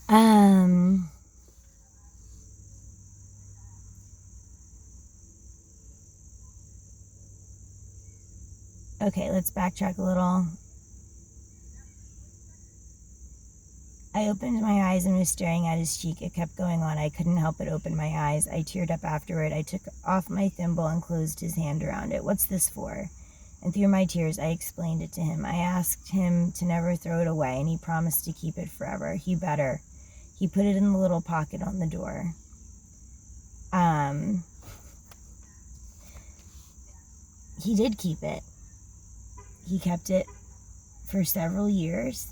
Um, okay, let's backtrack a little. I opened my eyes and was staring at his cheek. It kept going on. I couldn't help but open my eyes. I teared up afterward. I took off my thimble and closed his hand around it. What's this for? And through my tears, I explained it to him. I asked him to never throw it away, and he promised to keep it forever. He better. He put it in the little pocket on the door. He did keep it. He kept it for several years.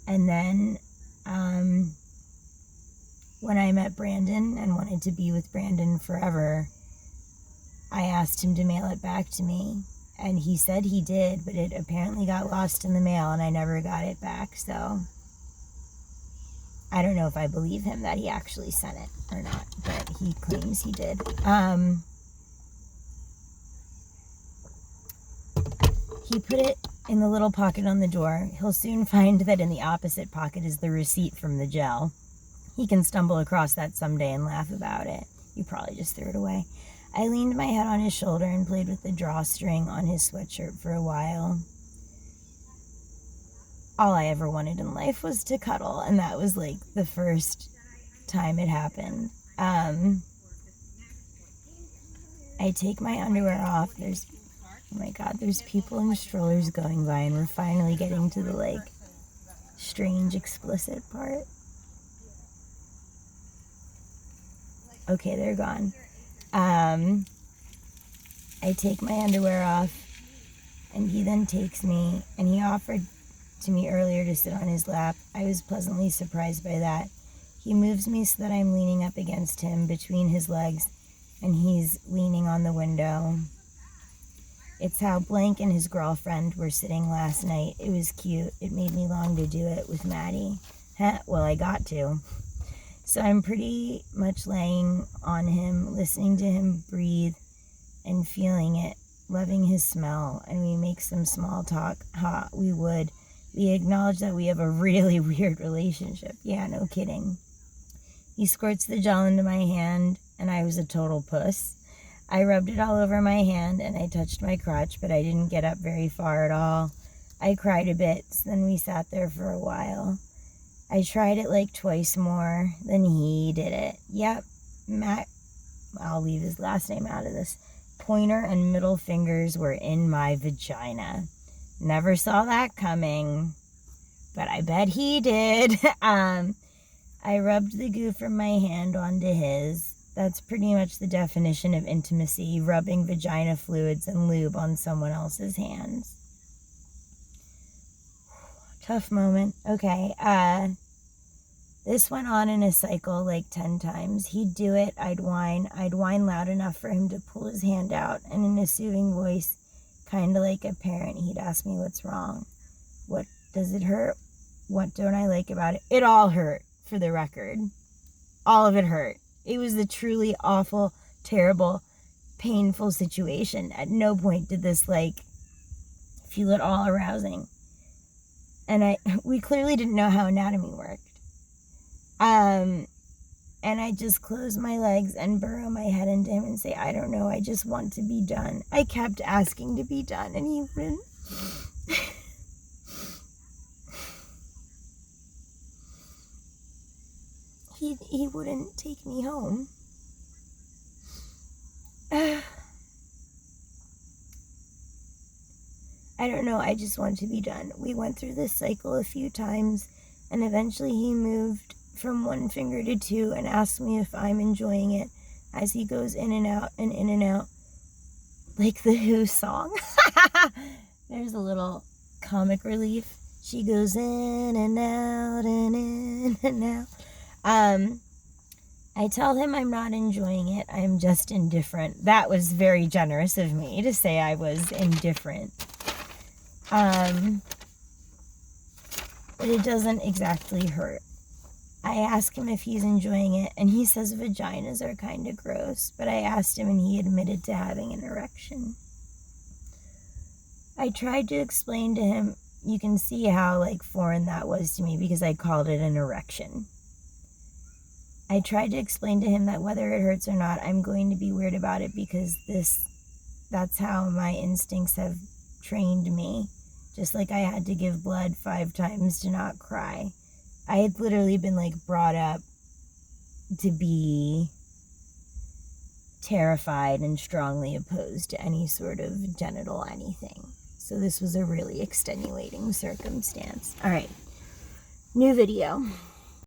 And then when I met Brandon and wanted to be with Brandon forever, I asked him to mail it back to me. And he said he did, but it apparently got lost in the mail and I never got it back. So I don't know if I believe him that he actually sent it or not, but he claims he did. He put it in the little pocket on the door. He'll soon find that in the opposite pocket is the receipt from the gel. He can stumble across that someday and laugh about it. You probably just threw it away. I leaned my head on his shoulder and played with the drawstring on his sweatshirt for a while. All I ever wanted in life was to cuddle, and that was like the first time it happened. I take my underwear off. Oh my God, there's people in strollers going by, and we're finally getting to the like strange explicit part. Okay, they're gone. I take my underwear off, and he then takes me, and he offered to me earlier to sit on his lap. I was pleasantly surprised by that. He moves me so that I'm leaning up against him between his legs, and he's leaning on the window. It's how Blank and his girlfriend were sitting last night. It was cute. It made me long to do it with Maddie. Well, I got to. So I'm pretty much laying on him, listening to him breathe and feeling it, loving his smell, and we make some small talk. We would. We acknowledge that we have a really weird relationship. Yeah, no kidding. He squirts the gel into my hand, and I was a total puss. I rubbed it all over my hand, and I touched my crotch, but I didn't get up very far at all. I cried a bit, so then we sat there for a while. I tried it like twice more than he did it. Yep, Matt, I'll leave his last name out of this. Pointer and middle fingers were in my vagina. Never saw that coming, but I bet he did. I rubbed the goo from my hand onto his. That's pretty much the definition of intimacy, rubbing vagina fluids and lube on someone else's hands. Tough moment. Okay, this went on in a cycle like 10 times. He'd do it, I'd whine loud enough for him to pull his hand out, and in a soothing voice, kind of like a parent, he'd ask me what's wrong. What does it hurt? What don't I like about it? It all hurt, for the record. All of it hurt. It was a truly awful, terrible, painful situation. At no point did this feel at all arousing. And we clearly didn't know how anatomy worked. And I just close my legs and burrow my head into him and say, I don't know, I just want to be done. I kept asking to be done, and he wouldn't. He wouldn't take me home. I don't know, I just want to be done. We went through this cycle a few times, and eventually he moved from one finger to two and asked me if I'm enjoying it as he goes in and out and in and out, like the Who song. There's a little comic relief. She goes in and out and in and out. I tell him I'm not enjoying it. I'm just indifferent. That was very generous of me to say I was indifferent. But it doesn't exactly hurt. I ask him if he's enjoying it, and he says vaginas are kind of gross, but I asked him and he admitted to having an erection. I tried to explain to him, you can see how foreign that was to me because I called it an erection. I tried to explain to him that whether it hurts or not, I'm going to be weird about it because that's how my instincts have trained me. Just like I had to give blood 5 times to not cry. I had literally been like brought up to be terrified and strongly opposed to any sort of genital anything. So this was a really extenuating circumstance. All right, new video.